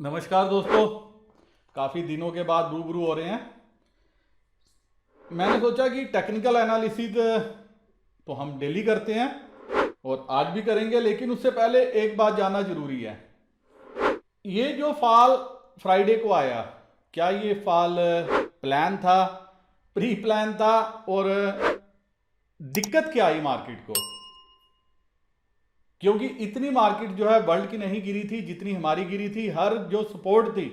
नमस्कार दोस्तों। काफ़ी दिनों के बाद रूबरू हो रहे हैं। मैंने सोचा कि टेक्निकल एनालिसिस तो हम डेली करते हैं और आज भी करेंगे, लेकिन उससे पहले एक बात जानना जरूरी है। ये जो फॉल फ्राइडे को आया, क्या ये फॉल प्लान था, प्री प्लान था, और दिक्कत क्या आई मार्केट को? क्योंकि इतनी मार्केट जो है वर्ल्ड की नहीं गिरी थी जितनी हमारी गिरी थी। हर जो सपोर्ट थी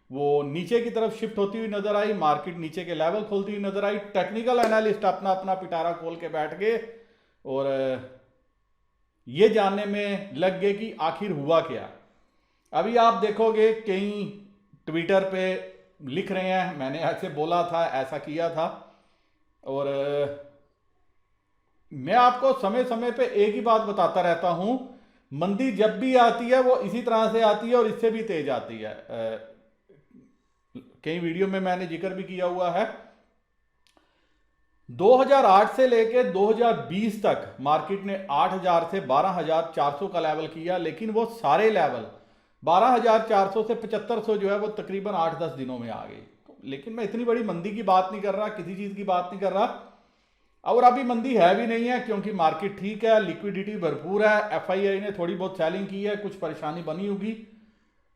वो नीचे की तरफ शिफ्ट होती हुई नजर आई, मार्केट नीचे के लेवल खोलती हुई नजर आई। टेक्निकल एनालिस्ट अपना अपना पिटारा खोल के बैठ गए और ये जानने में लग गए कि आखिर हुआ क्या। अभी आप देखोगे कई ट्विटर पे लिख रहे हैं, मैंने ऐसे बोला था, ऐसा किया था। और मैं आपको समय समय पे एक ही बात बताता रहता हूं, मंदी जब भी आती है वो इसी तरह से आती है और इससे भी तेज आती है। कई वीडियो में मैंने जिक्र भी किया हुआ है। 2008 से लेकर 2020 तक मार्केट ने 8000 से 12400 का लेवल किया, लेकिन वो सारे लेवल 12400 से 7500 जो है वो तकरीबन 8-10 दिनों में आ गई। लेकिन मैं इतनी बड़ी मंदी की बात नहीं कर रहा, किसी चीज की बात नहीं कर रहा। और अभी मंदी है भी नहीं है क्योंकि मार्केट ठीक है, लिक्विडिटी भरपूर है। एफआईआई ने थोड़ी बहुत सेलिंग की है, कुछ परेशानी बनी होगी।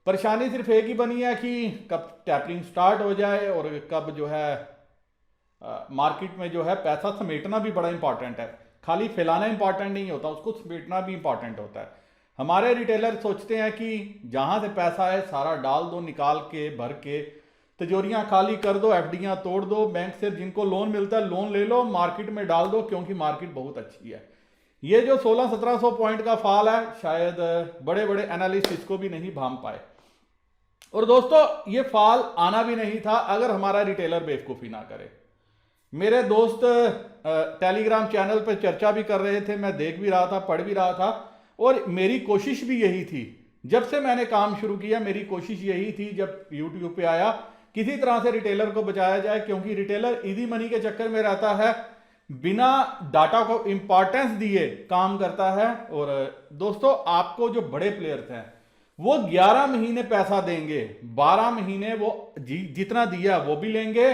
परेशानी सिर्फ एक ही बनी है कि कब टैपरिंग स्टार्ट हो जाए और कब जो है मार्केट में जो है पैसा समेटना भी बड़ा इंपॉर्टेंट है। खाली फैलाना इंपॉर्टेंट नहीं होता, उसको समेटना भी इंपॉर्टेंट होता है। हमारे रिटेलर सोचते हैं कि जहां से पैसा है सारा डाल दो, निकाल के भर के तिजोरियां खाली कर दो, एफडीआं तोड़ दो, बैंक से जिनको लोन मिलता है लोन ले लो, मार्केट में डाल दो क्योंकि मार्केट बहुत अच्छी है। ये जो 1600-1700 पॉइंट का फॉल है, शायद बड़े बड़े एनालिस्ट इसको भी नहीं भांप पाए। और दोस्तों, ये फॉल आना भी नहीं था अगर हमारा रिटेलर बेवकूफ़ी ना करे। मेरे दोस्त टेलीग्राम चैनल पर चर्चा भी कर रहे थे, मैं देख भी रहा था, पढ़ भी रहा था। और मेरी कोशिश भी यही थी, जब से मैंने काम शुरू किया मेरी कोशिश यही थी, जब यूट्यूब पे आया, किसी तरह से रिटेलर को बचाया जाए, क्योंकि रिटेलर इजी मनी के चक्कर में रहता है, बिना डाटा को इंपॉर्टेंस दिए काम करता है। और दोस्तों, आपको जो बड़े प्लेयर्स हैं वो 11 महीने पैसा देंगे, 12 महीने वो जितना दिया वो भी लेंगे,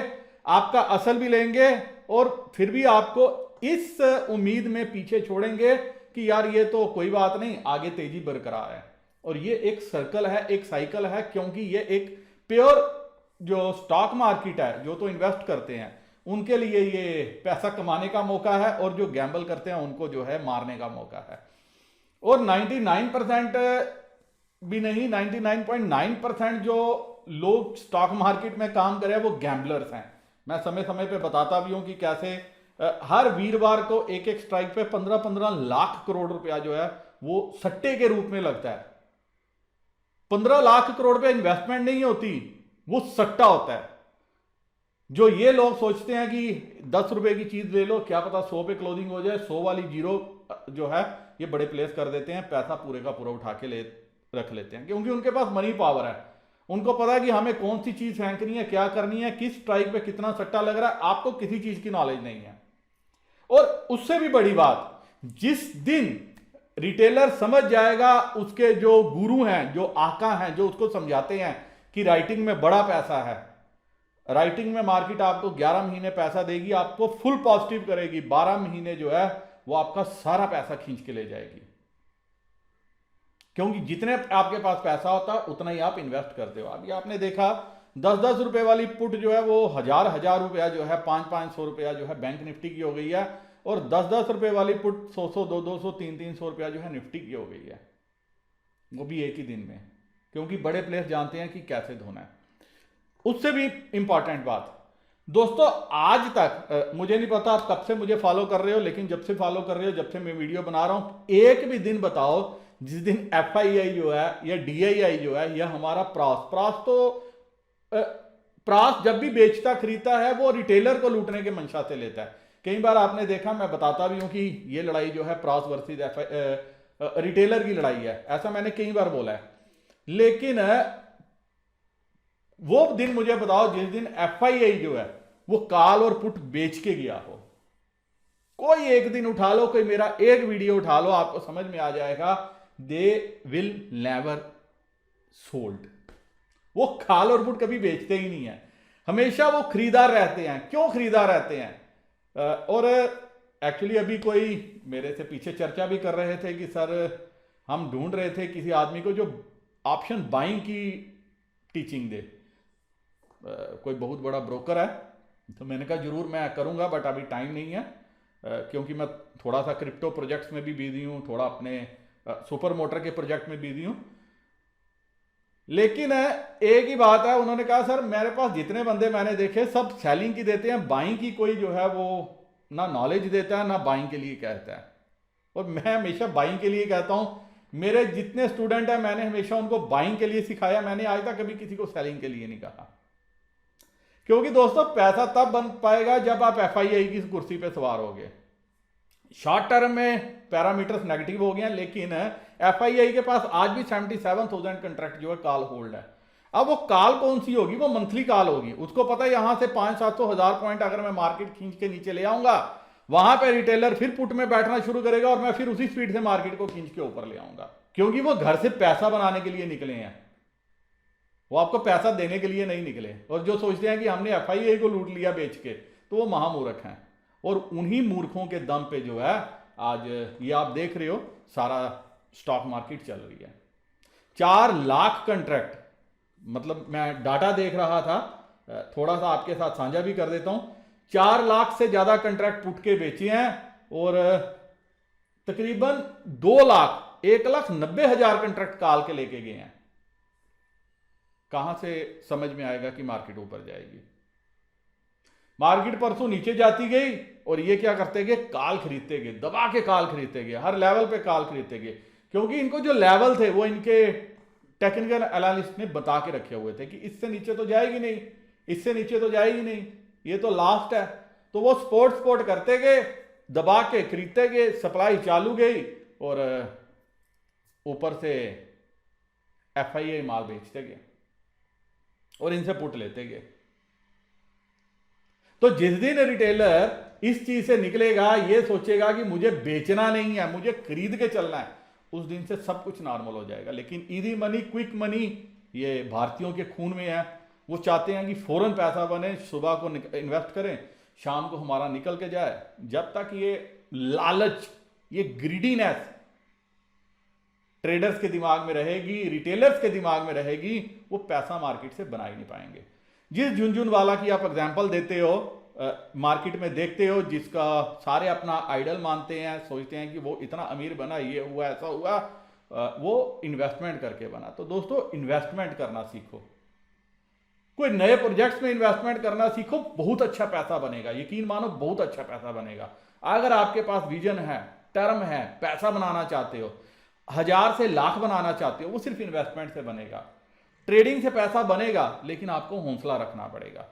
आपका असल भी लेंगे, और फिर भी आपको इस उम्मीद में पीछे छोड़ेंगे कि यार ये तो कोई बात नहीं, आगे तेजी बरकरार है। और ये एक सर्कल है, एक साइकिल है, क्योंकि ये एक प्योर जो स्टॉक मार्केट है, जो तो इन्वेस्ट करते हैं उनके लिए ये पैसा कमाने का मौका है, और जो गैम्बल करते हैं उनको जो है मारने का मौका है। और 99% भी नहीं, 99.9% जो लोग स्टॉक मार्केट में काम कर रहे हैं वो गैम्बलर्स हैं। मैं समय समय पे बताता भी हूं कि कैसे हर वीरवार को एक एक स्ट्राइक पे 15-15 लाख करोड़ रुपया जो है वो सट्टे के रूप में लगता है। 15 लाख करोड़ पे इन्वेस्टमेंट नहीं होती, वो सट्टा होता है। जो ये लोग सोचते हैं कि 10 रुपए की चीज ले लो, क्या पता 100 पे क्लोजिंग हो जाए, 100 वाली जीरो जो है ये बड़े प्लेस कर देते हैं, पैसा पूरे का पूरा उठा के ले रख लेते हैं, क्योंकि उनके पास मनी पावर है। उनको पता है कि हमें कौन सी चीज फेंकनी है, क्या करनी है, किस स्ट्राइक पे कितना सट्टा लग रहा है। आपको किसी चीज की नॉलेज नहीं है। और उससे भी बड़ी बात, जिस दिन रिटेलर समझ जाएगा, उसके जो गुरु हैं, जो आका हैं, जो उसको समझाते हैं कि राइटिंग में बड़ा पैसा है, राइटिंग में मार्केट आपको 11 महीने पैसा देगी, आपको फुल पॉजिटिव करेगी, 12 महीने जो है वो आपका सारा पैसा खींच के ले जाएगी। क्योंकि जितने आपके पास पैसा होता है उतना ही आप इन्वेस्ट करते हो। अभी आपने देखा 10-10 रुपए वाली पुट जो है वो 1000-1000 रुपया जो है, 500-500 रुपया जो है बैंक निफ्टी की हो गई है, और 10-10 रुपए वाली पुट 100-100, 200-200, 300-300 रुपया जो है निफ्टी की हो गई है, वो भी एक ही दिन में। क्योंकि बड़े प्लेयर्स जानते हैं कि कैसे धोना है। उससे भी इंपॉर्टेंट बात दोस्तों, आज तक मुझे नहीं पता आप कब से मुझे फॉलो कर रहे हो, लेकिन जब से फॉलो कर रहे हो, जब से मैं वीडियो बना रहा हूं, एक भी दिन बताओ जिस दिन एफआईआई जो है या डीआईआई जो है या हमारा प्रास तो प्रास जब भी बेचता खरीदता है वो रिटेलर को लूटने के मंशा से लेता है। कई बार आपने देखा, मैं बताता भी हूं कि ये लड़ाई जो है प्रास वर्सेस रिटेलर की लड़ाई है, ऐसा मैंने कई बार बोला है। लेकिन वो दिन मुझे बताओ जिस दिन एफआईआई जो है वो कॉल और पुट बेच के गया हो। कोई एक दिन उठा लो, कोई मेरा एक वीडियो उठा लो, आपको समझ में आ जाएगा दे विल नेवर सोल्ड। वो कॉल और पुट कभी बेचते ही नहीं है, हमेशा वो खरीदार रहते हैं। क्यों खरीदार रहते हैं? और एक्चुअली अभी कोई मेरे से पीछे चर्चा भी कर रहे थे कि सर हम ढूंढ रहे थे किसी आदमी को जो ऑप्शन बाइंग की टीचिंग दे। कोई बहुत बड़ा ब्रोकर है, तो मैंने कहा जरूर मैं करूंगा, बट अभी टाइम नहीं है, क्योंकि मैं थोड़ा सा क्रिप्टो प्रोजेक्ट्स में भी बिजी हूँ, थोड़ा अपने सुपर मोटर के प्रोजेक्ट में बिजी हूँ। लेकिन एक ही बात है, उन्होंने कहा सर मेरे पास जितने बंदे मैंने देखे सब सेलिंग की देते हैं, बाइंग की कोई जो है वो ना नॉलेज देता है ना बाइंग के लिए कहता है। और मैं हमेशा बाइंग के लिए कहता हूं, मेरे जितने स्टूडेंट हैं मैंने हमेशा उनको बाइंग के लिए सिखाया, मैंने आज तक कभी किसी को सेलिंग के लिए नहीं कहा। क्योंकि दोस्तों पैसा तब बन पाएगा जब आप एफआईआई की कुर्सी पे सवार होगे। शॉर्ट टर्म में पैरामीटर्स नेगेटिव हो गए हैं, लेकिन एफआईआई के पास आज भी 77,000 कंट्रैक्ट जो है कॉल होल्ड है। अब वो कॉल कौन सी होगी? वो मंथली कॉल होगी। उसको पता है यहां से 500-700 पॉइंट अगर मैं मार्केट खींच के नीचे ले आऊंगा, वहां पे रिटेलर फिर पुट में बैठना शुरू करेगा और मैं फिर उसी स्पीड से मार्केट को खींच के ऊपर ले आऊंगा। क्योंकि वो घर से पैसा बनाने के लिए निकले हैं, वो आपको पैसा देने के लिए नहीं निकले। और जो सोचते हैं कि हमने एफआईआई को लूट लिया बेच के, तो वो महामूर्ख हैं। और उन्हीं मूर्खों के दम पे जो है आज ये आप देख रहे हो सारा स्टॉक मार्केट चल रही है। 4 लाख कंट्रैक्ट, मतलब मैं डाटा देख रहा था, थोड़ा सा आपके साथ साझा भी कर देता हूं। 4 लाख से ज्यादा कंट्रैक्ट पुट के बेचे हैं और तकरीबन 1,90,000 कंट्रैक्ट कॉल के लेके गए हैं। कहां से समझ में आएगा कि मार्केट ऊपर जाएगी? मार्केट परसों नीचे जाती गई और ये क्या करते गए? कॉल खरीदते गए, दबा के कॉल खरीदते गए, हर लेवल पे कॉल खरीदते गए। क्योंकि इनको जो लेवल थे वो इनके टेक्निकल एनालिस्ट ने बता के रखे हुए थे कि इससे नीचे तो जाएगी नहीं, इससे नीचे तो जाएगी नहीं, ये तो लास्ट है। तो वो स्पोर्ट करते गए, दबा के खरीदते गए, सप्लाई चालू गई और ऊपर से एफआईआई माल बेचते गए और इनसे पुट लेते गए। तो जिस दिन रिटेलर इस चीज से निकलेगा, ये सोचेगा कि मुझे बेचना नहीं है, मुझे खरीद के चलना है, उस दिन से सब कुछ नॉर्मल हो जाएगा। लेकिन इजी मनी, क्विक मनी, ये भारतीयों के खून में है। वो चाहते हैं कि फौरन पैसा बने, सुबह को इन्वेस्ट करें, शाम को हमारा निकल के जाए। जब तक ये लालच, ये ग्रीडीनेस ट्रेडर्स के दिमाग में रहेगी, रिटेलर्स के दिमाग में रहेगी, वो पैसा मार्केट से बना ही नहीं पाएंगे। जिस झुनझुनवाला की आप एग्जांपल देते हो, मार्केट में देखते हो, जिसका सारे अपना आइडल मानते हैं, सोचते हैं कि वो इतना अमीर बना, ये हुआ, ऐसा हुआ, वो इन्वेस्टमेंट करके बना। तो दोस्तों इन्वेस्टमेंट करना सीखो, कोई नए प्रोजेक्ट्स में इन्वेस्टमेंट करना सीखो, बहुत अच्छा पैसा बनेगा, यकीन मानो बहुत अच्छा पैसा बनेगा। अगर आपके पास विजन है, टर्म है, पैसा बनाना चाहते हो, 1000 से लाख बनाना चाहते हो, वो सिर्फ इन्वेस्टमेंट से बनेगा। ट्रेडिंग से पैसा बनेगा, लेकिन आपको हौसला रखना पड़ेगा।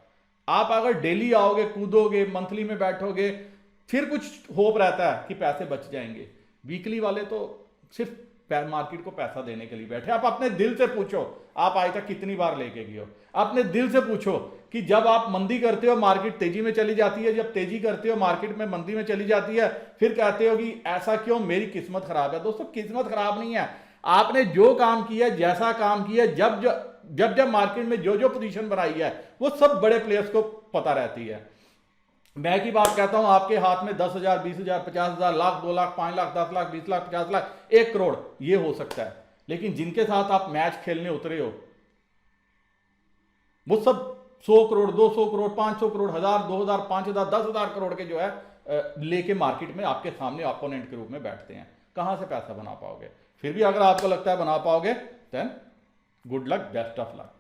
आप अगर डेली आओगे, कूदोगे, मंथली में बैठोगे, फिर कुछ होप रहता है कि पैसे बच जाएंगे। वीकली वाले तो सिर्फ मार्केट को पैसा देने के लिए बैठे। आप अपने दिल से पूछो, आप आज तक कितनी बार लेके गए हो? अपने दिल से पूछो कि जब आप मंदी करते हो मार्केट तेजी में चली जाती है, जब तेजी करते हो मार्केट में मंदी में चली जाती है, फिर कहते हो कि ऐसा क्यों, मेरी किस्मत खराब है। दोस्तों किस्मत खराब नहीं है, आपने जो काम किया, जैसा काम किया, जब मार्केट में जो पोजीशन बनाई है, वो सब बड़े प्लेयर्स को पता रहती है। मैं की बात कहता हूं, आपके हाथ में 10,000, 20,000, 50,000, लाख, 2 लाख, 5 लाख, 10 लाख, 20 लाख, 50 लाख, 1 करोड़, ये हो सकता है। लेकिन जिनके साथ आप मैच खेलने उतरे हो, वो सब 100 करोड़, 200 करोड़, 500 करोड़, 1000, 2000, 5000, 10,000 करोड़ के जो है लेके मार्केट में आपके सामने अपोनेंट के रूप में बैठते हैं। कहां से पैसा बना पाओगे? फिर भी अगर आपको लगता है बना पाओगे, then good luck, best of luck.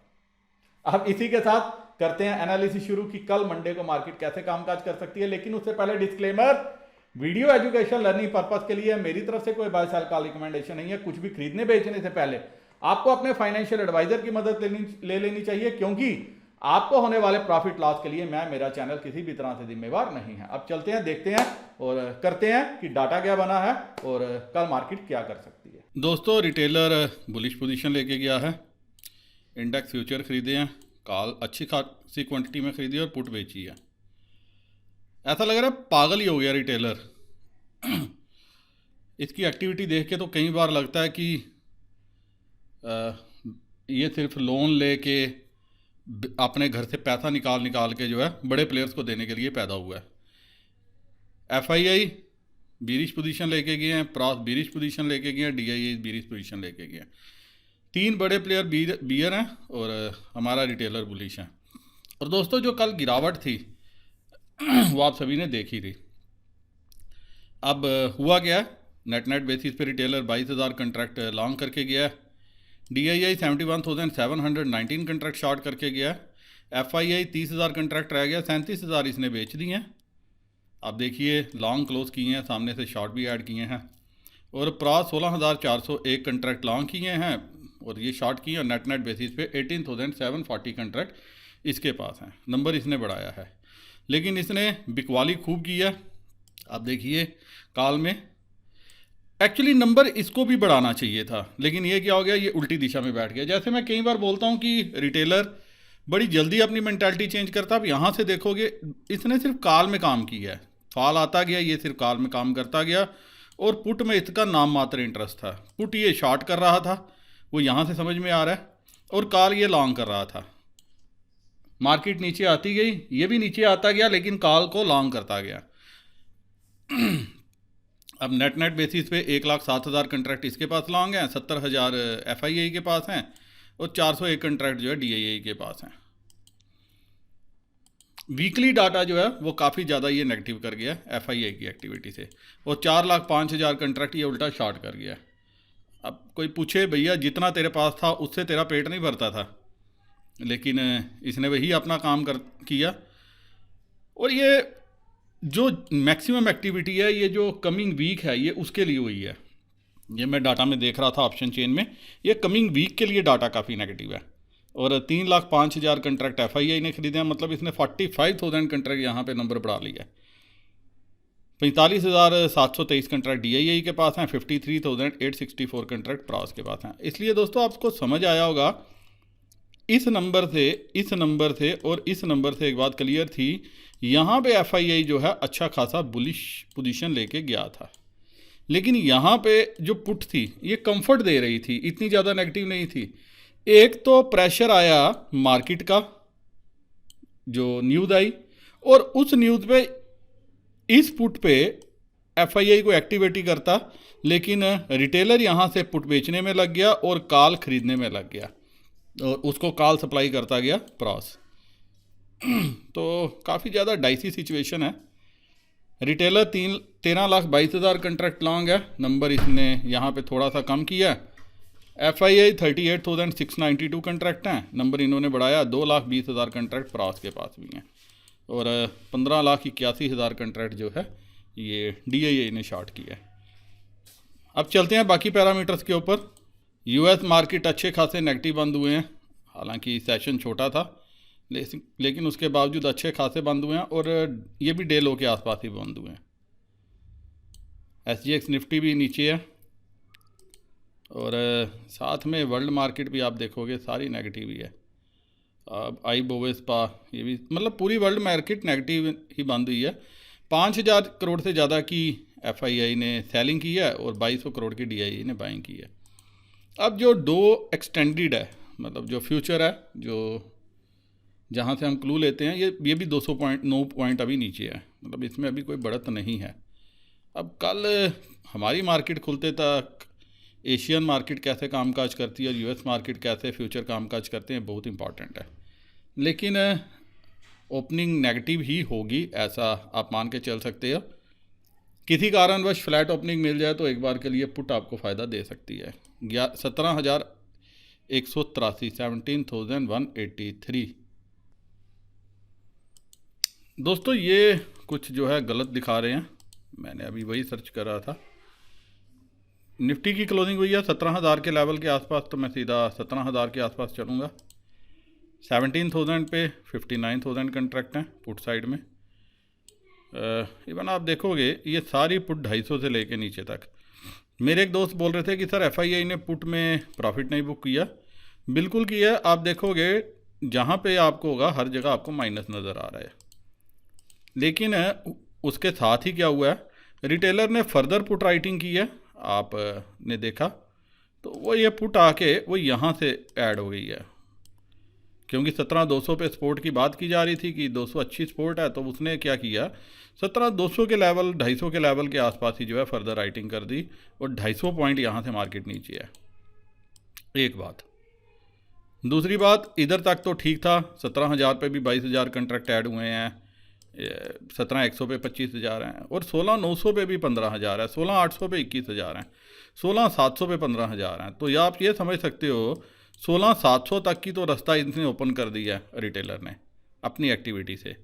अब इसी के साथ करते हैं एनालिसिस शुरू कि कल मंडे को मार्केट कैसे कामकाज कर सकती है। लेकिन उससे पहले disclaimer, video education learning purpose के लिए, मेरी तरफ से कोई बाय सेल का रिकमेंडेशन नहीं है। कुछ भी खरीदने बेचने से पहले आपको अपने फाइनेंशियल एडवाइजर की मदद ले लेनी चाहिए, क्योंकि आपको होने वाले प्रॉफिट लॉस के लिए मेरा चैनल किसी भी तरह से जिम्मेवार नहीं है। अब चलते हैं, देखते हैं और करते हैं कि डाटा क्या बना है और कल मार्केट क्या कर सकती है। दोस्तों रिटेलर बुलिश पोजीशन लेके गया है, इंडेक्स फ्यूचर खरीदे हैं, कॉल अच्छी खासी क्वांटिटी में खरीदी और पुट बेची है। ऐसा लग रहा है पागल ही हो गया रिटेलर। इसकी एक्टिविटी देख के तो कई बार लगता है कि ये सिर्फ लोन लेके अपने घर से पैसा निकाल निकाल के जो है बड़े प्लेयर्स को देने के लिए पैदा हुआ है। FII बीरिश पोजीशन लेके गए हैं, प्रॉस बीरिश पोजीशन लेके गए हैं, DII बीरिश पोजीशन लेके गए हैं। 3 बड़े प्लेयर बियर हैं और हमारा रिटेलर बुलिश है। और दोस्तों जो कल गिरावट थी वो आप सभी ने देखी थी। अब हुआ क्या, नेट बेसिस पे रिटेलर 22,000 कंट्रैक्ट लॉन्ग करके गया है, DII 71,719 कंट्रैक्ट शॉर्ट करके गया है, FII 30,000 कंट्रैक्ट रह गया, 37,000 इसने बेच दिए हैं। आप देखिए लॉन्ग क्लोज किए हैं, सामने से शॉर्ट भी ऐड किए हैं। और प्रॉस 16,401 कंट्रैक्ट लॉन्ग किए हैं और ये शॉर्ट किए हैं। नेट बेसिस पे 18,740 कंट्रैक्ट इसके पास हैं, नंबर इसने बढ़ाया है। लेकिन इसने बिकवाली खूब की है। आप देखिए काल में एक्चुअली नंबर इसको भी बढ़ाना चाहिए था, लेकिन ये क्या हो गया, ये उल्टी दिशा में बैठ गया। जैसे मैं कई बार बोलता हूँ कि रिटेलर बड़ी जल्दी अपनी मेंटालिटी चेंज करता। अब यहाँ से देखोगे इसने सिर्फ काल में काम किया है, फॉल आता गया, ये सिर्फ काल में काम करता गया। और पुट में इसका नाम मात्र इंटरेस्ट था। पुट ये शॉर्ट कर रहा था, वो यहाँ से समझ में आ रहा है, और काल ये लॉन्ग कर रहा था। मार्केट नीचे आती गई, ये भी नीचे आता गया, लेकिन काल को लॉन्ग करता गया। अब नेट बेसिस पे 1,07,000 कंट्रैक्ट इसके पास लॉन्ग हैं, 70,000 FII के पास हैं और 401 कंट्रैक्ट जो है DII के पास हैं। वीकली डाटा जो है वो काफ़ी ज़्यादा ये नेगेटिव कर गया FII की एक्टिविटी से, और 4,05,000 कंट्रैक्ट ये उल्टा शॉर्ट कर गया। अब कोई पूछे भैया जितना तेरे पास था उससे तेरा पेट नहीं भरता था, लेकिन इसने वही अपना काम किया। और ये जो मैक्सिमम एक्टिविटी है, ये जो कमिंग वीक है, ये उसके लिए हुई है। ये मैं डाटा में देख रहा था ऑप्शन चेन में, ये कमिंग वीक के लिए डाटा काफ़ी नेगेटिव है। और 3,05,000 कंट्रैक्ट FII ने खरीदे हैं, मतलब इसने 45,000 कंट्रैक्ट यहाँ पे नंबर बढ़ा लिया है। 45,723 कंट्रैक्ट DII के पास हैं, 53,864 कंट्रैक्ट प्रॉस के पास हैं। इसलिए दोस्तों आपको समझ आया होगा इस नंबर से, इस नंबर से और इस नंबर से एक बात क्लियर थी, यहाँ पे FII जो है अच्छा खासा बुलिश पोजीशन लेके गया था। लेकिन यहाँ पे जो पुट थी ये कंफर्ट दे रही थी, इतनी ज़्यादा नेगेटिव नहीं थी। एक तो प्रेशर आया मार्केट का, जो न्यूज़ आई, और उस न्यूज़ पे इस पुट पे FII को एक्टिवेटी करता, लेकिन रिटेलर यहाँ से पुट बेचने में लग गया और कॉल खरीदने में लग गया, और उसको कॉल सप्लाई करता गया प्रॉस। तो काफ़ी ज़्यादा डाइसी सिचुएशन है। रिटेलर 13,22,000 कंट्रैक्ट लॉन्ग है, नंबर इसने यहाँ पे थोड़ा सा कम किया। FII 38,692 कंट्रैक्ट हैं, नंबर इन्होंने बढ़ाया। 2,20,000 कंट्रैक्ट प्रॉस के पास भी हैं, और 15,81,000 कंट्रैक्ट जो है ये DII ने शॉर्ट किया है। अब चलते हैं बाकी पैरामीटर्स के ऊपर। US मार्केट अच्छे खासे नेगेटिव बंद हुए हैं, हालांकि सेशन छोटा था, लेकिन उसके बावजूद अच्छे खासे बंद हुए हैं, और ये भी डे लो के आसपास ही बंद हुए हैं। SGX निफ्टी भी नीचे है, और साथ में वर्ल्ड मार्केट भी आप देखोगे सारी नेगेटिव ही है। अब IBOVESPA ये भी, मतलब पूरी वर्ल्ड मार्केट नेगेटिव ही बंद हुई है। 5,000 करोड़ से ज़्यादा की FII ने सेलिंग की है और 2,200 करोड़ की DII ने बाइंग की है। अब जो डो एक्सटेंडेड है, मतलब जो फ्यूचर है, जो जहाँ से हम क्लू लेते हैं, ये भी 209 पॉइंट अभी नीचे है, मतलब इसमें अभी कोई बढ़त नहीं है। अब कल हमारी मार्केट खुलते तक एशियन मार्केट कैसे कामकाज करती है और US मार्केट कैसे फ्यूचर कामकाज करते हैं बहुत इंपॉर्टेंट है। लेकिन ओपनिंग नेगेटिव ही होगी ऐसा आप मान के चल सकते हो। किसी कारणवश फ्लैट ओपनिंग मिल जाए तो एक बार के लिए पुट आपको फ़ायदा दे सकती है। 17,183 17,183। दोस्तों ये कुछ जो है गलत दिखा रहे हैं, मैंने अभी वही सर्च कर रहा था। निफ्टी की क्लोजिंग हुई है 17,000 के लेवल के आसपास, तो मैं सीधा 17,000 के आसपास चलूँगा। 17,000 पे 59,000 कंट्रैक्ट हैं पुट साइड में। इवन आप देखोगे ये सारी पुट 250 से लेके नीचे तक। मेरे एक दोस्त बोल रहे थे कि सर FII ने पुट में प्रॉफिट नहीं बुक किया। बिल्कुल किया। आप देखोगे जहाँ पे आपको होगा हर जगह आपको माइनस नज़र आ रहा है। लेकिन उसके साथ ही क्या हुआ है, रिटेलर ने फर्दर पुट राइटिंग की है। आपने देखा तो वो ये पुट आके वो यहाँ से ऐड हो गई है, क्योंकि 17,200 पे सपोर्ट की बात की जा रही थी कि 200 अच्छी सपोर्ट है, तो उसने क्या किया 17,200 के लेवल 250 के लेवल के आसपास ही जो है फर्दर राइटिंग कर दी, और 250 पॉइंट यहाँ से मार्केट नीचे है। एक बात। दूसरी बात, इधर तक तो ठीक था, 17,000 पे भी 22,000 कंट्रैक्ट ऐड हुए हैं, 17,100 पे 25,000 हैं, और 16,900 पे भी 15,000 है, 16,800 पे 21,000 हैं, 16,700 पे 15,000 हैं। तो ये आप ये समझ सकते हो 16,700 तक की तो रास्ता इसने ओपन कर दिया है रिटेलर ने अपनी एक्टिविटी से।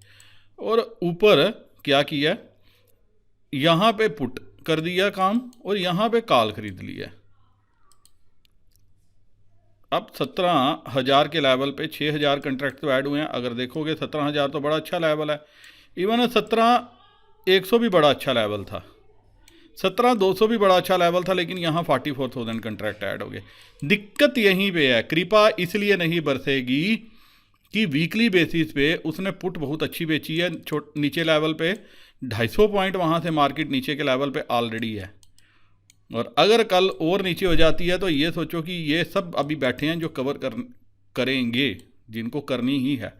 और ऊपर क्या किया, यहाँ पे पुट कर दिया काम और यहाँ पे कॉल खरीद लिया। अब 17,000 के लेवल पे 6,000 कंट्रैक्ट तो ऐड हुए हैं। अगर देखोगे 17,000 तो बड़ा अच्छा लेवल है, इवन 17,100 भी बड़ा अच्छा लेवल था, 17,200 भी बड़ा अच्छा लेवल था, लेकिन यहाँ 44,000 कंट्रैक्ट ऐड हो गए। दिक्कत यहीं पे है, कृपा इसलिए नहीं बरसेगी कि वीकली बेसिस पे उसने पुट बहुत अच्छी बेची है नीचे लेवल पे, 250 पॉइंट वहाँ से मार्केट नीचे के लेवल पे ऑलरेडी है, और अगर कल और नीचे हो जाती है तो ये सोचो कि ये सब अभी बैठे हैं जो करेंगे, जिनको करनी ही है।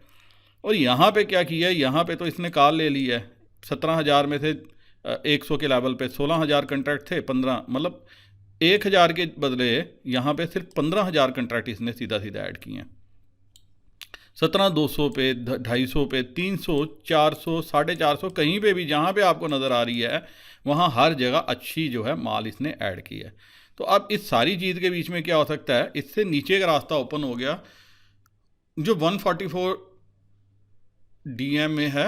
और यहाँ पे क्या किया है, यहाँ पे तो इसने कॉल ले ली है, 17,000 में से 100 के लेवल पे 16,000 कंट्रैक्ट थे, 15 मतलब 1,000 के बदले यहाँ पे सिर्फ 15,000 कंट्रैक्ट इसने सीधा सीधा ऐड किए हैं। 17,200 पे, 250 पे, 300, 400, 450, कहीं पे भी जहाँ पे आपको नज़र आ रही है वहाँ हर जगह अच्छी जो है माल इसने ऐड की है। तो अब इस सारी चीज़ के बीच में क्या हो सकता है, इससे नीचे का रास्ता ओपन हो गया जो 144 DM में है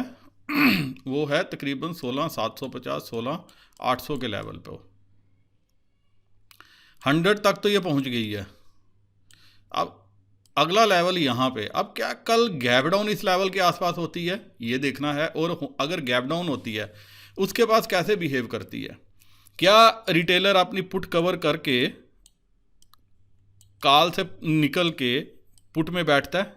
वो है तकरीबन 16,750, 16,800 के लेवल पे, 100 तक तो ये पहुंच गई है। अब अगला लेवल यहाँ पे, अब क्या कल गैप डाउन इस लेवल के आसपास होती है ये देखना है, और अगर गैप डाउन होती है उसके पास कैसे बिहेव करती है। क्या रिटेलर अपनी पुट कवर करके कॉल से निकल के पुट में बैठता है,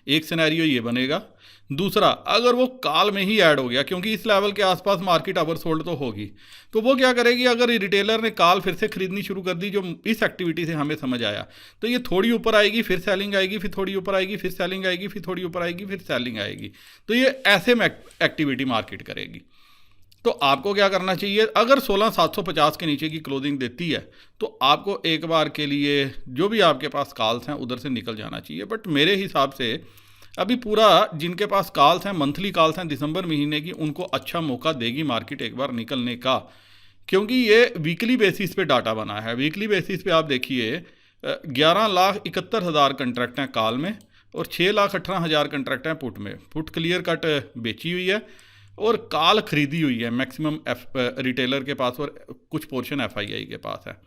एक सिनेरियो ये बनेगा। दूसरा, अगर वो कॉल में ही ऐड हो गया, क्योंकि इस लेवल के आसपास मार्केट ओवरसोल्ड तो होगी, तो वो क्या करेगी, अगर रिटेलर ने कॉल फिर से खरीदनी शुरू कर दी, जो इस एक्टिविटी से हमें समझ आया, तो ये थोड़ी ऊपर आएगी फिर सेलिंग आएगी, फिर थोड़ी ऊपर आएगी फिर सेलिंग आएगी, फिर थोड़ी ऊपर आएगी फिर सेलिंग आएगी, तो ये ऐसे में एक्टिविटी मार्केट करेगी। तो आपको क्या करना चाहिए, अगर 16,750 के नीचे की क्लोजिंग देती है तो आपको एक बार के लिए जो भी आपके पास कॉल्स हैं उधर से निकल जाना चाहिए। बट मेरे हिसाब से अभी पूरा जिनके पास कॉल्स हैं, मंथली कॉल्स हैं दिसंबर महीने की, उनको अच्छा मौका देगी मार्केट एक बार निकलने का, क्योंकि ये वीकली बेसिस पे डाटा बना है। वीकली बेसिस पे आप देखिए 11,71,000 कंट्रैक्ट हैं कॉल में और 6,18,000 कंट्रैक्ट हैं पुट में। पुट क्लियर कट बेची हुई है और कॉल खरीदी हुई है मैक्सिमम रिटेलर के पास, और कुछ पोर्शन FII के पास है।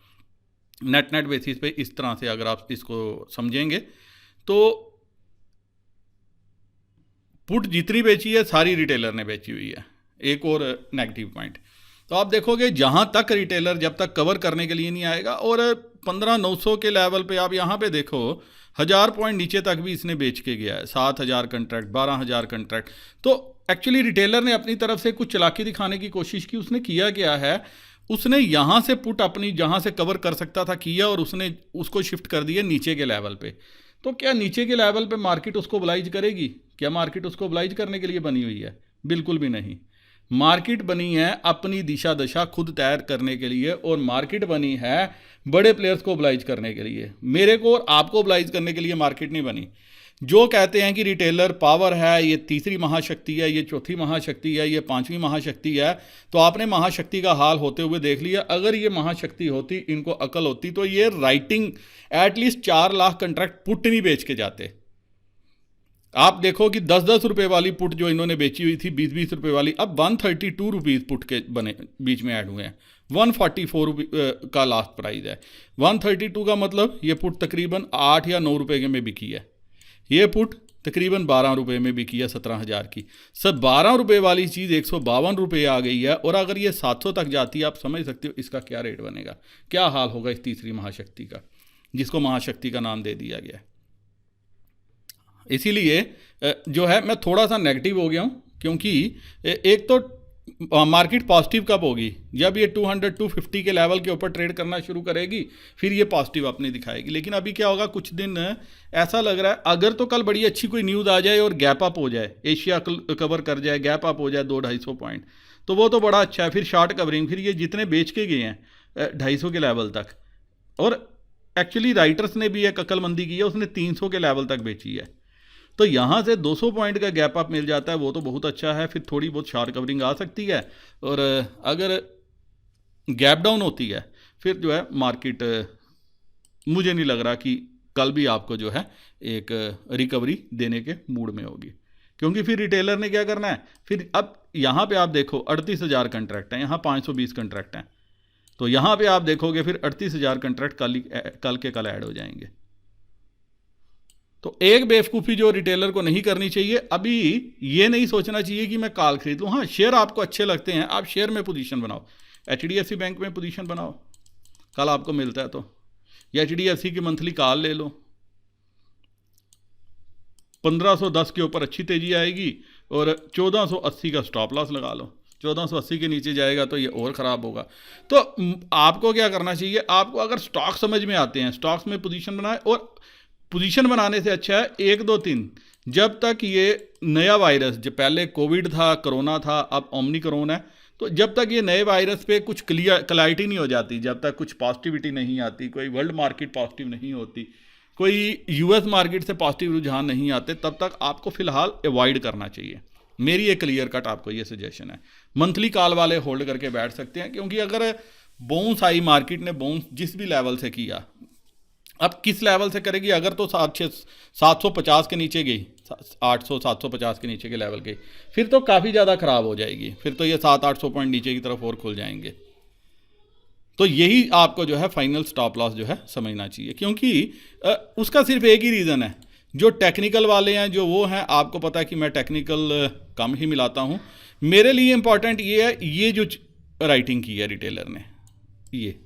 नेट बेसिस पे इस तरह से अगर आप इसको समझेंगे तो पुट जितनी बेची है सारी रिटेलर ने बेची हुई है। एक और नेगेटिव पॉइंट, तो आप देखोगे जहाँ तक रिटेलर जब तक कवर करने के लिए नहीं आएगा, और 15,900 के लेवल पे आप यहाँ पे देखो 1,000 पॉइंट नीचे तक भी इसने बेच के गया है, 7,000 कंट्रैक्ट, 12,000 कंट्रैक्ट। तो एक्चुअली रिटेलर ने अपनी तरफ से कुछ चालाकी दिखाने की कोशिश की। उसने किया क्या है, उसने यहाँ से पुट अपनी जहाँ से कवर कर सकता था किया, और उसने उसको शिफ्ट कर दिया नीचे के लेवल पे। तो क्या नीचे के लेवल पे मार्केट उसको ओब्लाइज करेगी? क्या मार्केट उसको ओब्लाइज करने के लिए बनी हुई है? बिल्कुल भी नहीं। मार्केट बनी है अपनी दिशा दशा खुद तैयार करने के लिए, और मार्केट बनी है बड़े प्लेयर्स को ओब्लाइज करने के लिए। मेरे को और आपको ओब्लाइज करने के लिए मार्केट नहीं बनी। जो कहते हैं कि रिटेलर पावर है, ये तीसरी महाशक्ति है, ये चौथी महाशक्ति है, ये पांचवी महाशक्ति है, तो आपने महाशक्ति का हाल होते हुए देख लिया। अगर ये महाशक्ति होती, इनको अकल होती, तो ये writing at least 4 lakh contract put नहीं बेच के जाते। आप देखो कि 10-10 रुपये वाली पुट जो इन्होंने बेची हुई थी, 20-20 रुपये वाली, अब 132 रुपीज़ पुट के बने बीच में ऐड हुए हैं। 144 का लास्ट प्राइस है। 132 का मतलब ये पुट तकरीबन 8 या 9 रुपये में बिकी है। ये पुट तकरीबन 12 रुपये में बिकी है 17,000 की। सब 12 रुपये वाली चीज़ 152 रुपये आ गई है, और अगर ये 700 तक जाती है, आप समझ सकते हो इसका क्या रेट बनेगा, क्या हाल होगा इस तीसरी महाशक्ति का, जिसको महाशक्ति का नाम दे दिया गया। इसीलिए जो है मैं थोड़ा सा नेगेटिव हो गया हूँ, क्योंकि एक तो मार्केट पॉजिटिव कब होगी, जब ये 200 250 के लेवल के ऊपर ट्रेड करना शुरू करेगी, फिर ये पॉजिटिव अपनी दिखाएगी। लेकिन अभी क्या होगा, कुछ दिन ऐसा लग रहा है अगर तो कल बड़ी अच्छी कोई न्यूज़ आ जाए और गैप अप हो जाए, एशिया कवर कर जाए, गैप अप हो जाए 200-250 पॉइंट, तो वो तो बड़ा अच्छा है। फिर शॉर्ट कवरिंग, फिर ये जितने बेच के गए हैं 250 के लेवल तक, और एक्चुअली राइटर्स ने भी एक अक्लमंदी की है, उसने 300 के लेवल तक बेची है, तो यहाँ से 200 पॉइंट का गैप अप मिल जाता है, वो तो बहुत अच्छा है। फिर थोड़ी बहुत शॉर्ट कवरिंग आ सकती है, और अगर गैप डाउन होती है फिर जो है मार्केट, मुझे नहीं लग रहा कि कल भी आपको जो है एक रिकवरी देने के मूड में होगी, क्योंकि फिर रिटेलर ने क्या करना है, फिर अब यहाँ पे आप देखो 38,000 कंट्रैक्ट हैं, यहाँ 520 कंट्रैक्ट हैं, तो यहाँ पे आप देखोगे फिर 38,000 कंट्रैक्ट कल के कल ऐड हो जाएंगे। तो एक बेवकूफ़ी जो रिटेलर को नहीं करनी चाहिए, अभी ये नहीं सोचना चाहिए कि मैं कॉल खरीद लूँ। हाँ, शेयर आपको अच्छे लगते हैं, आप शेयर में पोजीशन बनाओ, HDFC बैंक में पोजीशन बनाओ, कल आपको मिलता है तो, या HDFC की मंथली कॉल ले लो, 1510 के ऊपर अच्छी तेज़ी आएगी, और 1480 का स्टॉप लॉस लगा लो, 1480 के नीचे जाएगा तो ये और ख़राब होगा। तो आपको क्या करना चाहिए, आपको अगर स्टॉक समझ में आते हैं, स्टॉक्स में पोजीशन बनाए, और पोजीशन बनाने से अच्छा है 1 2 3, जब तक ये नया वायरस, जो पहले कोविड था, कोरोना था, अब ओमिक्रॉन है, तो जब तक ये नए वायरस पे कुछ क्लैरिटी नहीं हो जाती, जब तक कुछ पॉजिटिविटी नहीं आती, कोई वर्ल्ड मार्केट पॉजिटिव नहीं होती, कोई US मार्केट से पॉजिटिव रुझान नहीं आते, तब तक आपको फिलहाल अवॉइड करना चाहिए। मेरी एक क्लियर कट आपको ये सजेशन है। मंथली कॉल वाले होल्ड करके बैठ सकते हैं, क्योंकि अगर बाउंस आई, मार्केट ने बाउंस जिस भी लेवल से किया, अब किस लेवल से करेगी, अगर तो 750 के नीचे गई, 800 750 के नीचे के लेवल गई, फिर तो काफ़ी ज़्यादा ख़राब हो जाएगी, फिर तो ये 700-800 पॉइंट नीचे की तरफ और खुल जाएंगे। तो यही आपको जो है फाइनल स्टॉप लॉस जो है समझना चाहिए, क्योंकि उसका सिर्फ एक ही रीज़न है, जो टेक्निकल वाले हैं, जो वो हैं, आपको पता है कि मैं टेक्निकल कम ही मिलाता हूँ। मेरे लिए इंपॉर्टेंट ये है, ये जो राइटिंग की है रिटेलर ने, ये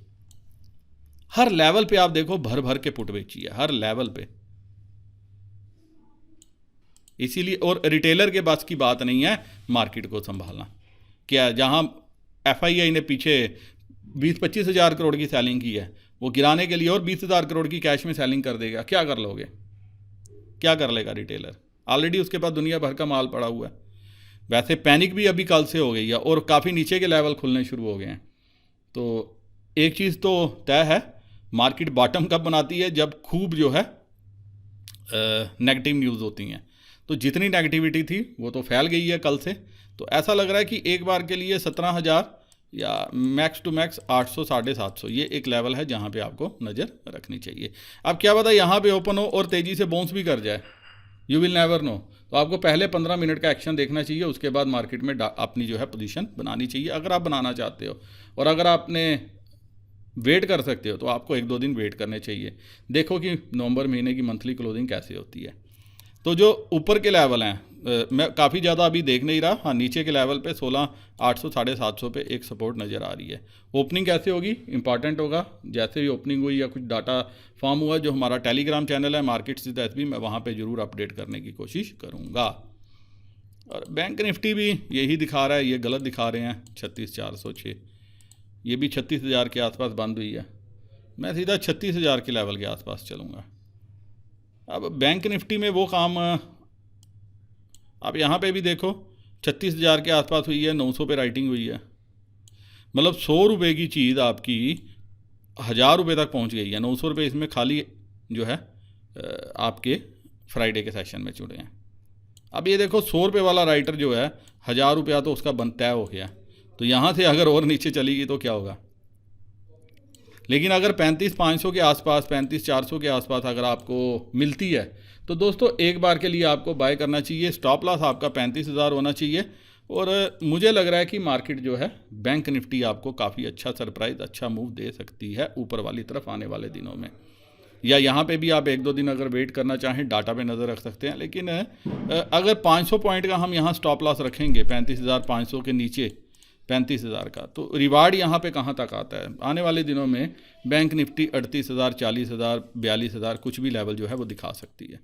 हर लेवल पे आप देखो भर भर के पुट बेची है, हर लेवल पे, इसीलिए। और रिटेलर के बस की बात नहीं है मार्केट को संभालना, क्या जहां FII ने पीछे 20-25 हज़ार करोड़ की सेलिंग की है, वो गिराने के लिए और 20,000 करोड़ की कैश में सेलिंग कर देगा, क्या कर लोगे, क्या कर लेगा रिटेलर, ऑलरेडी उसके पास दुनिया भर का माल पड़ा हुआ है। वैसे पैनिक भी अभी कल से हो गई है, और काफ़ी नीचे के लेवल खुलने शुरू हो गए हैं। तो एक चीज़ तो तय है, मार्केट बॉटम कब बनाती है, जब खूब जो है नेगेटिव न्यूज़ होती हैं। तो जितनी नेगेटिविटी थी वो तो फैल गई है कल से, तो ऐसा लग रहा है कि एक बार के लिए 17,000 या मैक्स टू मैक्स 800 750, ये एक लेवल है जहाँ पे आपको नज़र रखनी चाहिए। अब क्या पता यहाँ पे ओपन हो और तेज़ी से बाउंस भी कर जाए, यू विल नेवर नो। तो आपको पहले 15 मिनट का एक्शन देखना चाहिए, उसके बाद मार्केट में अपनी जो है पोजीशन बनानी चाहिए, अगर आप बनाना चाहते हो। और अगर आपने वेट कर सकते हो तो आपको 1-2 दिन वेट करने चाहिए, देखो कि नवंबर महीने की मंथली क्लोजिंग कैसे होती है। तो जो ऊपर के लेवल हैं, मैं काफ़ी ज़्यादा अभी देख नहीं रहा, हाँ नीचे के लेवल पे 16,800 750 पे एक सपोर्ट नज़र आ रही है। ओपनिंग कैसे होगी इंपॉर्टेंट होगा, जैसे भी ओपनिंग हुई या कुछ डाटा फॉर्म हुआ, जो हमारा टेलीग्राम चैनल है मार्केट्स विद SB, मैं वहाँ पे ज़रूर अपडेट करने की कोशिश करूँगा। और बैंक निफ्टी भी यही दिखा रहा है, ये गलत दिखा रहे हैं 36,406, ये भी 36,000 के आसपास बंद हुई है, मैं सीधा 36,000 के लेवल के आसपास चलूँगा। अब बैंक निफ्टी में वो काम, आप यहाँ पे भी देखो 36,000 के आसपास हुई है, 900 पे राइटिंग हुई है, मतलब 100 रुपये की चीज़ आपकी 1,000 रुपये तक पहुँच गई है। 900 रुपये इसमें खाली जो है आपके फ्राइडे के सेशन में जुड़े हैं। अब ये देखो 100 रुपये वाला राइटर जो है 1,000 रुपया तो उसका बंद तय हो गया, तो यहाँ से अगर और नीचे चलेगी तो क्या होगा। लेकिन अगर 35,500 के आसपास, 35,400 के आसपास अगर आपको मिलती है तो दोस्तों एक बार के लिए आपको बाय करना चाहिए। स्टॉप लॉस आपका 35,000 होना चाहिए। और मुझे लग रहा है कि मार्केट जो है बैंक निफ्टी आपको काफ़ी अच्छा सरप्राइज़, अच्छा मूव दे सकती है ऊपर वाली तरफ आने वाले दिनों में। या यहाँ पे भी आप 1-2 दिन अगर वेट करना चाहें, डाटा पे नज़र रख सकते हैं। लेकिन अगर 500 पॉइंट का हम यहाँ स्टॉप लॉस रखेंगे 35,500 के नीचे 35,000 का, तो रिवार्ड यहाँ पे कहाँ तक आता है। आने वाले दिनों में बैंक निफ्टी 38,000, 40,000, 42,000 कुछ भी लेवल जो है वो दिखा सकती है।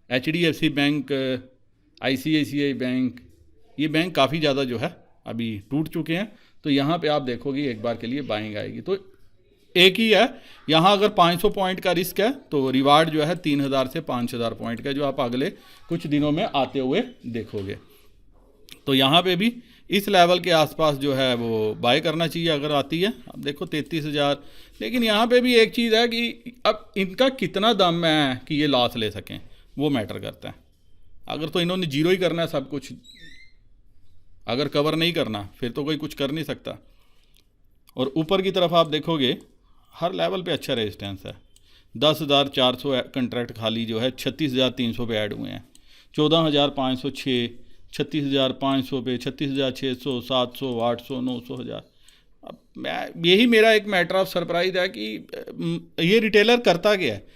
HDFC बैंक, ICICI बैंक, ये बैंक काफ़ी ज़्यादा जो है अभी टूट चुके हैं। तो यहाँ पे आप देखोगे एक बार के लिए बाइंग आएगी। तो एक ही है यहाँ, अगर 500 पॉइंट का रिस्क है तो रिवार्ड जो है 3000 से 5000 पॉइंट का, जो आप अगले कुछ दिनों में आते हुए देखोगे। तो यहाँ पे भी इस लेवल के आसपास जो है वो बाय करना चाहिए अगर आती है। अब देखो 33,000, लेकिन यहाँ पे भी एक चीज़ है कि अब इनका कितना दम है कि ये लॉस ले सकें, वो मैटर करता है। अगर तो इन्होंने जीरो ही करना है सब कुछ, अगर कवर नहीं करना फिर तो कोई कुछ कर नहीं सकता। और ऊपर की तरफ आप देखोगे हर लेवल पे अच्छा रेजिस्टेंस है। 10,400 कंट्रैक्ट खाली जो है 36,300 पे ऐड हुए हैं, 14,506, 36,500 पे, 36,600, 700, 800, 900, 1000। अब मैं यही मेरा एक मैटर ऑफ सरप्राइज है कि ये रिटेलर करता क्या है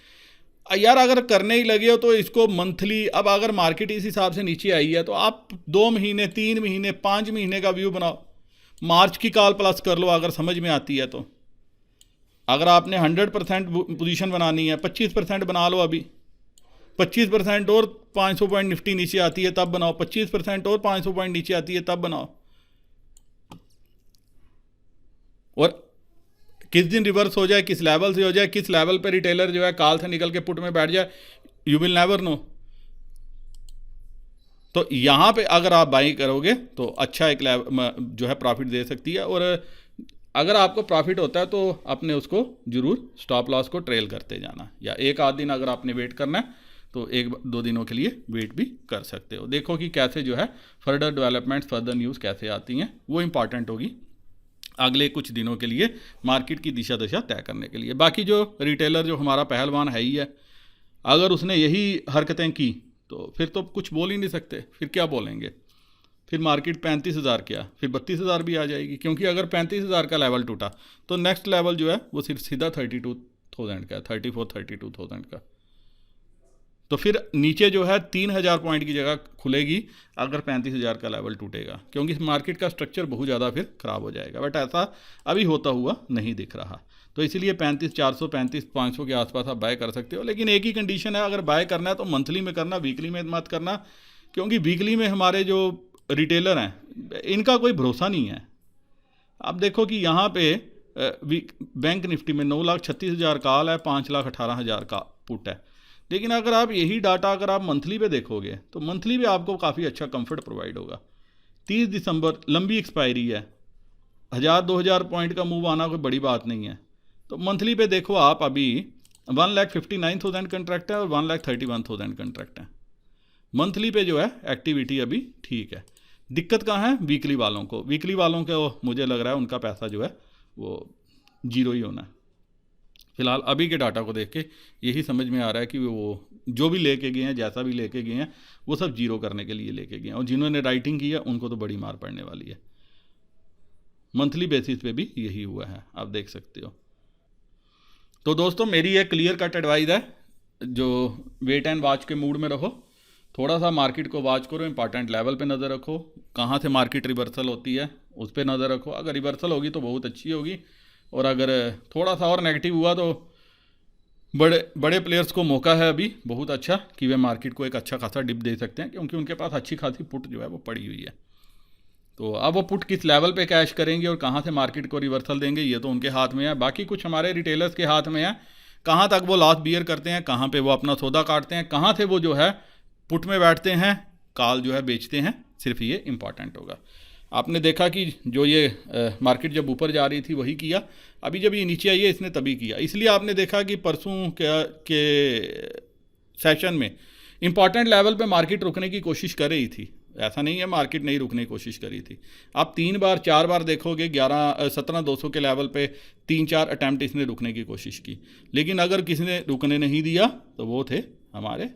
यार। अगर करने ही लगे हो तो इसको मंथली, अब अगर मार्केट इस हिसाब से नीचे आई है तो आप 2 महीने, 3 महीने, 5 महीने का व्यू बनाओ, मार्च की कॉल प्लस कर लो अगर समझ में आती है तो। अगर आपने 100% पोजीशन बनानी है 25% बना लो अभी, 25% और 500 पॉइंट निफ्टी नीचे आती है तब बनाओ, 25% और 500 पॉइंट नीचे आती है तब बनाओ। और किस दिन रिवर्स हो जाए, किस लेवल से हो जाए, किस लेवल पे रिटेलर जो है कॉल से निकल के पुट में बैठ जाए, यू विल नेवर नो। तो यहाँ पे अगर आप बाई करोगे तो अच्छा एक जो है प्रॉफिट दे सकती है। और अगर आपको प्रॉफिट होता है तो अपने उसको जरूर स्टॉप लॉस को ट्रेल करते जाना, या एक आध दिन अगर आपने वेट करना है तो 1-2 दिनों के लिए वेट भी कर सकते हो। देखो कि कैसे जो है फर्दर डेवलपमेंट्स, फर्दर न्यूज़ कैसे आती हैं, वो इंपॉर्टेंट होगी अगले कुछ दिनों के लिए मार्केट की दिशा दशा तय करने के लिए। बाकी जो रिटेलर जो हमारा पहलवान है ही है, अगर उसने यही हरकतें की तो फिर तो कुछ बोल ही नहीं सकते, फिर क्या बोलेंगे। फिर मार्केट 35,000 क्या, फिर 32,000 भी आ जाएगी, क्योंकि अगर 35,000 का लेवल टूटा तो नेक्स्ट लेवल जो है वो सिर्फ सीधा 32,000 का है, 32,000 का। तो फिर नीचे जो है 3,000 पॉइंट की जगह खुलेगी अगर 35,000 का लेवल टूटेगा, क्योंकि मार्केट का स्ट्रक्चर बहुत ज़्यादा फिर ख़राब हो जाएगा। बट ऐसा अभी होता हुआ नहीं दिख रहा। तो इसलिए 35,400, 35,500 के आसपास आप बाय कर सकते हो। लेकिन एक ही कंडीशन है, अगर बाय करना है तो मंथली में करना, वीकली में मत करना, क्योंकि वीकली में हमारे जो रिटेलर हैं इनका कोई भरोसा नहीं है। आप देखो कि यहाँ पे बैंक निफ्टी में 9,36,000 कॉल है, 5,18,000 का पुट है। लेकिन अगर आप यही डाटा अगर आप मंथली पे देखोगे तो मंथली पे आपको काफ़ी अच्छा कंफर्ट प्रोवाइड होगा। 30 दिसंबर लंबी एक्सपायरी है, 1,000-2,000 पॉइंट का मूव आना कोई बड़ी बात नहीं है। तो मंथली पे देखो आप, अभी 1,59,000 कंट्रैक्ट है और 1,31,000 कंट्रैक्ट है। मंथली पे जो है एक्टिविटी अभी ठीक है। दिक्कत कहाँ है, वीकली वालों को। वीकली वालों को मुझे लग रहा है उनका पैसा जो है वो जीरो ही होना है। फिलहाल अभी के डाटा को देख के यही समझ में आ रहा है कि वो जो भी लेके गए हैं, जैसा भी लेके गए हैं, वो सब जीरो करने के लिए लेके गए हैं। और जिन्होंने राइटिंग की है उनको तो बड़ी मार पड़ने वाली है। मंथली बेसिस पे भी यही हुआ है, आप देख सकते हो। तो दोस्तों मेरी एक क्लियर कट एडवाइस है, जो वेट एंड वॉच के मूड में रहो, थोड़ा सा मार्केट को वॉच करो, इंपॉर्टेंट लेवल पे नज़र रखो, कहाँ से मार्केट रिवर्सल होती है उस पर नज़र रखो। अगर रिवर्सल होगी तो बहुत अच्छी होगी, और अगर थोड़ा सा और नेगेटिव हुआ तो बड़े बड़े प्लेयर्स को मौका है अभी बहुत अच्छा कि वे मार्केट को एक अच्छा खासा डिप दे सकते हैं, क्योंकि उनके पास अच्छी खासी पुट जो है वो पड़ी हुई है। तो अब वो पुट किस लेवल पे कैश करेंगे और कहाँ से मार्केट को रिवर्सल देंगे, ये तो उनके हाथ में है। बाकी कुछ हमारे रिटेलर्स के हाथ में है, कहाँ तक वो लॉस बियर करते हैं, कहाँ पे वो अपना सौदा काटते हैं, कहाँ से वो जो है पुट में बैठते हैं, कॉल जो है बेचते हैं, सिर्फ ये इंपॉर्टेंट होगा। आपने देखा कि जो ये मार्केट जब ऊपर जा रही थी वही किया, अभी जब ये नीचे आई है इसने तभी किया। इसलिए आपने देखा कि परसों के सेशन में इंपॉर्टेंट लेवल पे मार्केट रुकने की कोशिश कर रही थी। ऐसा नहीं है मार्केट नहीं रुकने की कोशिश करी थी। आप 3-4 बार देखोगे 17,200 के लेवल पे 3-4 अटैम्प्ट इसने रुकने की कोशिश की, लेकिन अगर किसी ने रुकने नहीं दिया तो वो थे हमारे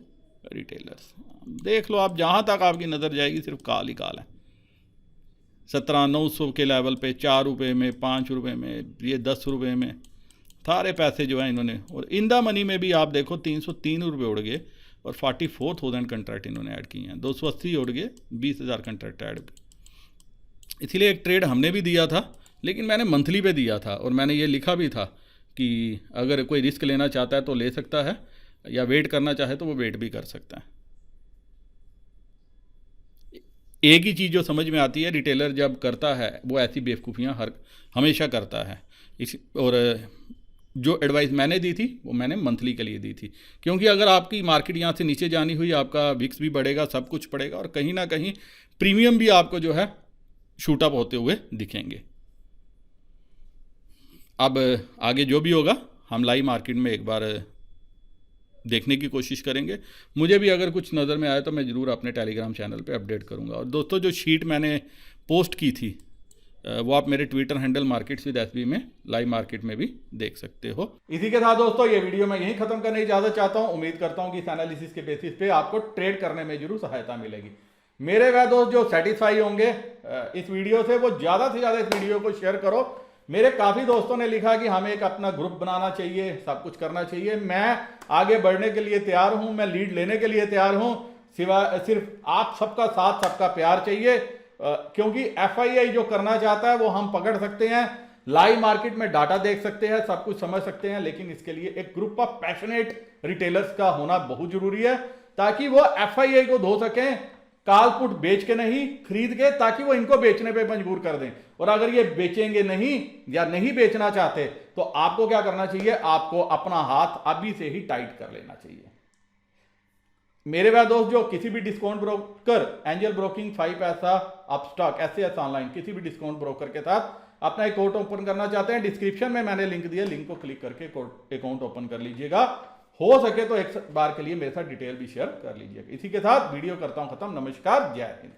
रिटेलर्स। देख लो आप, जहाँ तक आपकी नज़र जाएगी सिर्फ काल ही काल है। 17,900 के लेवल पे 4 रुपये में, 5 रुपये में, ये 10 रुपये में सारे पैसे जो हैं इन्होंने। और इन द मनी में भी आप देखो 303 रुपये उड़ गए और 44,000 कंट्रैक्ट इन्होंने ऐड किए हैं, 280 उड़ गए, 20,000 कंट्रैक्ट ऐड। इसलिए एक ट्रेड हमने भी दिया था, लेकिन मैंने मंथली पे दिया था, और मैंने ये लिखा भी था कि अगर कोई रिस्क लेना चाहता है तो ले सकता है, या वेट करना चाहे तो वो वेट भी कर सकता है। एक ही चीज़ जो समझ में आती है, रिटेलर जब करता है वो ऐसी बेवकूफ़ियाँ हमेशा करता है। और जो एडवाइस मैंने दी थी वो मैंने मंथली के लिए दी थी, क्योंकि अगर आपकी मार्केट यहाँ से नीचे जानी हुई, आपका विक्स भी बढ़ेगा, सब कुछ पड़ेगा, और कहीं ना कहीं प्रीमियम भी आपको जो है शूट अप होते हुए दिखेंगे। अब आगे जो भी होगा हम लाइव मार्केट में एक बार देखने की कोशिश करेंगे। मुझे भी अगर कुछ नज़र में आया तो मैं ज़रूर अपने टेलीग्राम चैनल पे अपडेट करूंगा। और दोस्तों, जो शीट मैंने पोस्ट की थी वो आप मेरे Twitter handle markets with SB में लाइव मार्केट में भी देख सकते हो। इसी के साथ दोस्तों ये वीडियो मैं यहीं खत्म करने की इजाजत चाहता हूं। उम्मीद करता हूं कि इस एनालिसिस के बेसिस पे आपको ट्रेड करने में जरूर सहायता मिलेगी। मेरे वह दोस्त जो सेटिस्फाई होंगे इस वीडियो से, वो ज़्यादा से ज़्यादा इस वीडियो को शेयर करो। मेरे काफ़ी दोस्तों ने लिखा कि हमें एक अपना ग्रुप बनाना चाहिए, सब कुछ करना चाहिए। मैं आगे बढ़ने के लिए तैयार हूं, मैं लीड लेने के लिए तैयार हूं, सिर्फ आप सबका साथ, सबका प्यार चाहिए। क्योंकि एफआईआई जो करना चाहता है वो हम पकड़ सकते हैं, लाइव मार्केट में डाटा देख सकते हैं, सब कुछ समझ सकते हैं, लेकिन इसके लिए एक ग्रुप ऑफ पैशनेट रिटेलर्स का होना बहुत जरूरी है, ताकि वो एफआईआई को धो सकें, काल पुट बेच के नहीं, खरीद के, ताकि वो इनको बेचने पे मजबूर कर दें। और अगर ये बेचेंगे नहीं या नहीं बेचना चाहते तो आपको क्या करना चाहिए, आपको अपना हाथ अभी से ही टाइट कर लेना चाहिए। मेरे वह दोस्त जो किसी भी डिस्काउंट ब्रोकर, एंजल ब्रोकिंग, 5 पैसा, अपस्टॉक, एसएएस ऑनलाइन, किसी भी डिस्काउंट ब्रोकर के साथ अपना अकाउंट ओपन करना चाहते हैं, डिस्क्रिप्शन में मैंने लिंक दिया, लिंक को क्लिक करके अकाउंट ओपन कर लीजिएगा। हो सके तो एक बार के लिए मेरे साथ डिटेल भी शेयर कर लीजिएगा। इसी के साथ वीडियो करता हूं खत्म। नमस्कार, जय हिंद।